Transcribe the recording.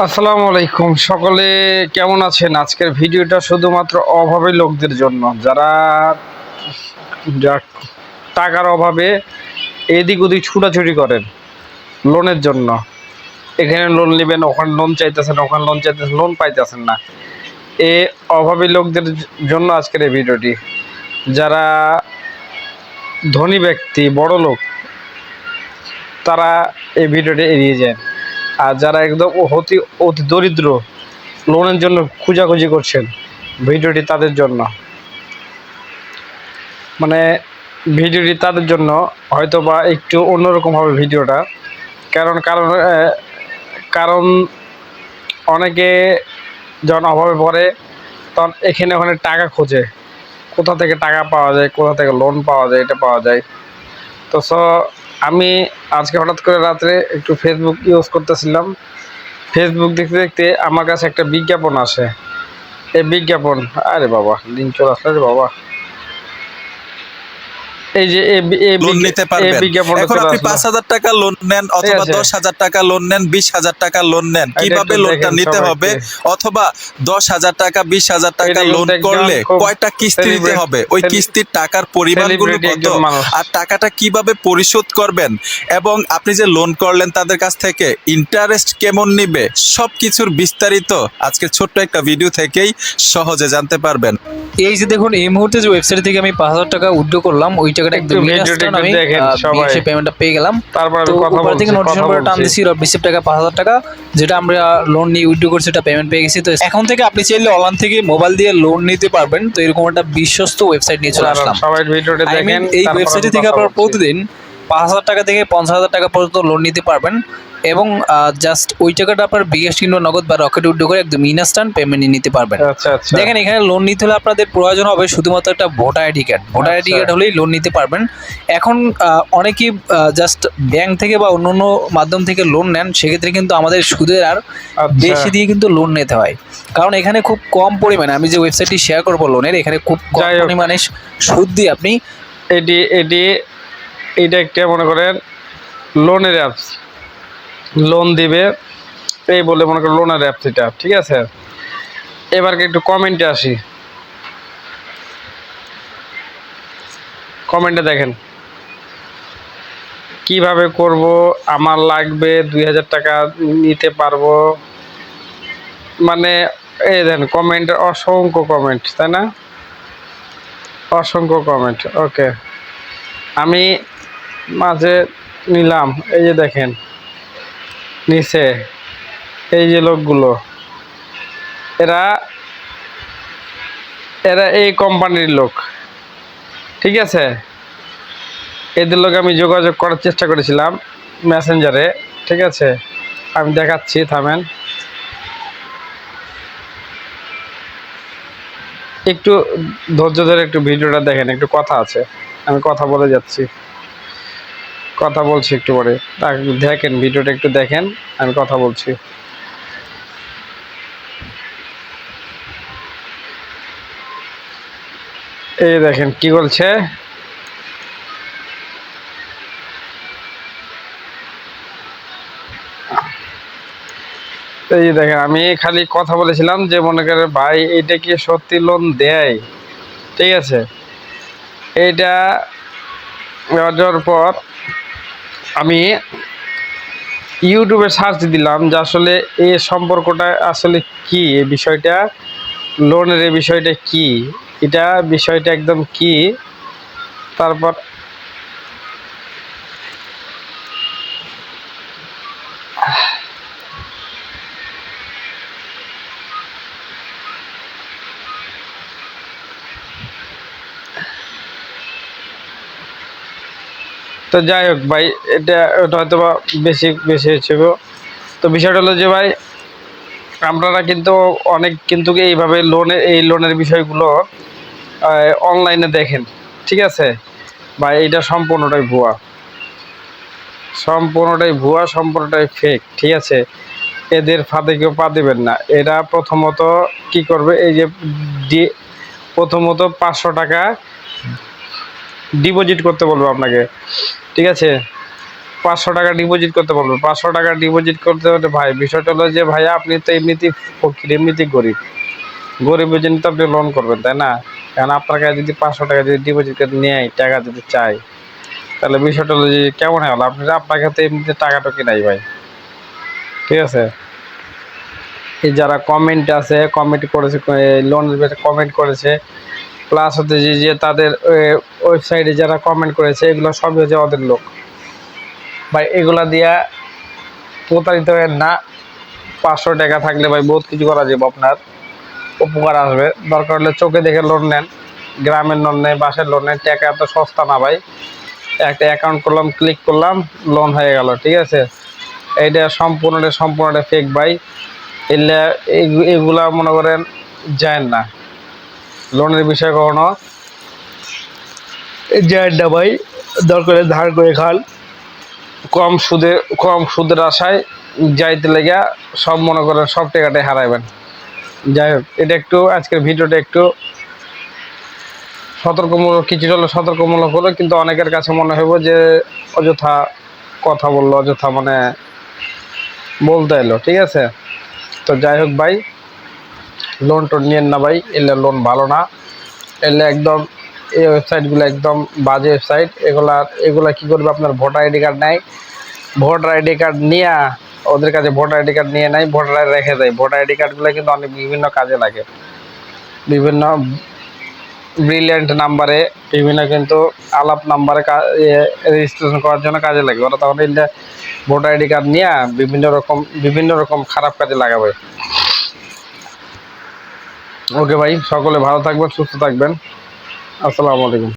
আসসালামু আলাইকুম, সকলে কেমন আছেন? আজকের ভিডিওটা শুধুমাত্র অভাবী লোকদের জন্য, যারা টাকার অভাবে এদিক ওদিক ছুটাছুটি করেন লোনের জন্য। এখানে লোন নেবেন, ওখানে লোন চাইতেছেন, ওখানে লোন চাইতেছেন, লোন পাইতেছেন না। এ অভাবী লোকদের জন্য আজকের এই ভিডিওটি। যারা ধনী ব্যক্তি, বড় লোক, তারা এই ভিডিওটি এড়িয়ে যায়। আর যারা একদম অতি দরিদ্র, লোনের জন্য খোঁজাখুঁজি করছেন, ভিডিওটি তাদের জন্য। মানে ভিডিওটি তাদের জন্য, হয়তো বা একটু অন্যরকম হবে ভিডিওটা। কারণ কারণ কারণ অনেকে যখন অভাবে পড়ে, তখন এখানে ওখানে টাকা খোঁজে, কোথা থেকে টাকা পাওয়া যায়, কোথা থেকে লোন পাওয়া যায়, এটা পাওয়া যায়। তো আমি আজকে হঠাৎ করে রাত্রে একটু ফেসবুক ইউজ করতেছিলাম। ফেসবুক দেখতে দেখতে আমার কাছে একটা বিজ্ঞাপন আসে। এই বিজ্ঞাপন, আরে বাবা, লিঙ্ক চলে আসলে রে বাবা। এই যে লোন নিতে পারবেন। বিজ্ঞাপনটা এখন চলে আপনি আসলো, 5,000 টাকা লোন নেন ঠিক অথবা আছে? 10,000 টাকা লোন নেন, 20,000 টাকা লোন নেন, এটা কিভাবে একটু লোনটা দেখেন নিতে হবে, সবাইকে। অথবা 10,000 টাকা 20,000 টাকা এটা লোন কিন্তু একজন করলে খুব কয়টা কিস্তি দিতে হবে, ওই কিস্তির টাকার পরিমাণগুলো সেলিব্রিটি কত, একজন মানুষ। আর টাকাটা কিভাবে পরিশোধ করবেন, এবং আপনি যে লোন করলেন তাদের কাছ থেকে ইন্টারেস্ট কেমন নিবে, সবকিছুর বিস্তারিত আজকে ছোট্ট একটা ভিডিও থেকেই সহজে জানতে পারবেন। এই যে দেখুন, এই মুহূর্তে যে ওয়েবসাইট থেকে আমি 5,000 টাকা উইথড্র করলাম, ওই টাকাটা একটু একদম ভিডিওটা একটু আমি দেখেন সবাই, বিকাশে পেমেন্টটা পেয়ে গেলাম। তারপর তো আমি কথা উপর থেকে বলছি নোটিফিকেশন করে টান দিছি, রিসিভ টাকা 5,000 টাকা, যেটা আমরা লোন নিয়ে উইথড্র করছি, এটা পেমেন্ট পেয়ে গেছি। তো এখন থেকে আপনি চাইলে অনলাইন থেকে মোবাইল দিয়ে লোন নিতে পারবেন। তো এরকম একটা বিশ্বস্ত ওয়েবসাইট নিয়ে চলে আসলাম। সবাই ভিডিওটা দেখেন। এই ওয়েবসাইট থেকে আপনারা প্রতিদিন 5,000 টাকা থেকে 50,000 টাকা পর্যন্ত লোন নিতে পারবেন, এবং জাস্ট ওই টাকাটা আপনার বিকাশ কিংবা নগদ বা রকেট উইথড্র করে একদম ইনস্ট্যান্ট পেমেন্ট নিতে পারবেন। আচ্ছা আচ্ছা। দেখেন, এখানে লোন নিতে হলে আপনাদের প্রয়োজন হবে শুধুমাত্র একটা voter ID card. Voter ID card হলেই লোন নিতে পারবেন। এখন অনেকেই জাস্ট ব্যাংক থেকে বা অন্য অন্য মাধ্যম থেকে লোন নেন, সেক্ষেত্রে কিন্তু আমাদের সুদের আর বেশি দিয়ে কিন্তু লোন নিতে হয়। কারণ এখানে খুব কম পরিমাণে, আমি যে ওয়েবসাইটটি শেয়ার করবো লোনের, এখানে খুব কম পরিমাণে সুদ দিয়ে আপনি এটা একটা মনে করেন লোনের অ্যাপস, লোন দিবে এই বলে মনে করেন লোনের অ্যাপস এটা, ঠিক আছে? এবার একটু কমেন্টে আসি, কমেন্টে দেখেন কিভাবে করব। আমার লাগবে 2,000 টাকা, নিতে পারবো। মানে এই দেখেন কমেন্টের অসংখ্য কমেন্ট, তাই না? অসংখ্য কমেন্ট। ওকে, আমি মাঝে নিলাম। এই যে দেখেন নিচে এই যে লোকগুলো, এরা এরা এই কোম্পানির লোক, ঠিক আছে? এদের লোক আমি যোগাযোগ করার চেষ্টা করেছিলাম মেসেঞ্জারে, ঠিক আছে? আমি দেখাচ্ছি, থামেন একটু, ধৈর্য ধরে একটু ভিডিওটা দেখেন, একটু কথা আছে, আমি কথা বলে যাচ্ছি, কথা বলছি একটু পরে। দেখেন ভিডিওটা একটু দেখেন, আমি কথা বলছি। এই দেখেন কি বলছে, এই দেখেন আমি খালি কথা বলেছিলাম যে মনে করে ভাই এটা কি সত্যি লোন দেয়, ঠিক আছে? এইটা দেওয়ার পর আমি ইউটিউবে সার্চ দিলাম যে আসলে এই সম্পর্কটা আসলে কি, এই বিষয়টা, লোনের এই বিষয়টা কি, এটা বিষয়টা একদম কি। তারপর তো যাই হোক ভাই, এটা হয়তো বা বেশি বেশি হচ্ছে গো। তো বিষয়টা হলো যে ভাই, আপনারা কিন্তু অনেক কিন্তু এইভাবে লোনের বিষয়গুলো অনলাইনে দেখেন, ঠিক আছে ভাই? এটা সম্পূর্ণটাই ভুয়া, সম্পূর্ণটাই ভুয়া, সম্পূর্ণটাই ফেক, ঠিক আছে? এদের ফাঁদে কেউ পা দেবেন না। এরা প্রথমত কি করবে, এই যে প্রথমত 500 টাকা ডিপোজিট করতে বলবো আপনাকে, ঠিক আছে? 500 টাকা ডিপোজিট করতে বলবে। 500 টাকা ডিপোজিট করতে হলে ভাই বিষয়টা হলো যে ভাইয়া আপনি তো এমনিতেই ফকির, এমনিতেই গরিব, গরিবের জন্য তো আপনি লোন করবেন, তাই না? কারণ আপনার কাছে যদি 500 টাকা যদি ডিপোজিট করে নেয়, টাকা যদি চাই, তাহলে বিষয়টা হলো যে কেমন হলো, আপনার কাছে এমনিতে টাকাটা কি নাই ভাই, ঠিক আছে? এই যারা কমেন্ট আছে, কমেন্ট করেছে, লোনের ব্যাপারে কমেন্ট করেছে, প্লাস হচ্ছে যে তাদের ওয়েবসাইটে যারা কমেন্ট করেছে, এগুলো সবই হচ্ছে ওদের লোক ভাই। এগুলা দিয়া প্রতারিত হবেন না। 500 টাকা থাকলে ভাই বহুত কিছু করা যাবে, আপনার উপকার আসবে। দরকার হলে চোখে দেখে লোন নেন, গ্রামের লোন নেন, বাসের লোন নেন, টাকা এত সস্তা না ভাই। একটা অ্যাকাউন্ট করলাম, ক্লিক করলাম, লোন হয়ে গেল, ঠিক আছে? এইটা সম্পূর্ণটা ফেক ভাই। এগুলা মনে করেন যায় না, লোনের বিষয়ে কখনো যায় না ভাই। দরকার হলে ধার করে খান, কম সুদের আশায় যাইতে লেগে সব মনে করেন সব টাকাটাই হারাইবেন। যাই হোক, এটা একটু আজকের ভিডিওটা একটু সতর্কমূলক, কিছুটা হলো সতর্কমূলক হলো, কিন্তু অনেকের কাছে মনে হইব যে অযথা কথা বললো, অযথা মানে বলতে এলো, ঠিক আছে? তো যাই হোক ভাই, লোন টোন নিয়েন না ভাই, এলে লোন ভালো না। এলে একদম এই ওয়েবসাইটগুলো একদম বাজে ওয়েবসাইট। এগুলা কী করবে, আপনার ভোটার আইডি কার্ড নেয়, ভোটার আইডি কার্ড নিয়ে ওদের কাছে ভোটার আইডি কার্ড নিয়ে নেয়, ভোটার আইডি রেখে দেয়। ভোটার আইডি কার্ডগুলো কিন্তু অনেক বিভিন্ন কাজে লাগে, বিভিন্ন ব্রিলিয়ান্ট নাম্বারে, বিভিন্ন কিন্তু আলাপ নাম্বারে রেজিস্ট্রেশন করার জন্য কাজে লাগে। ওরা তখন ভোটার আইডি কার্ড নিয়ে বিভিন্ন রকম খারাপ কাজে লাগাবে। ওকে ভাই, সকলে ভালো থাকবেন, সুস্থ থাকবেন। আসসালামু আলাইকুম।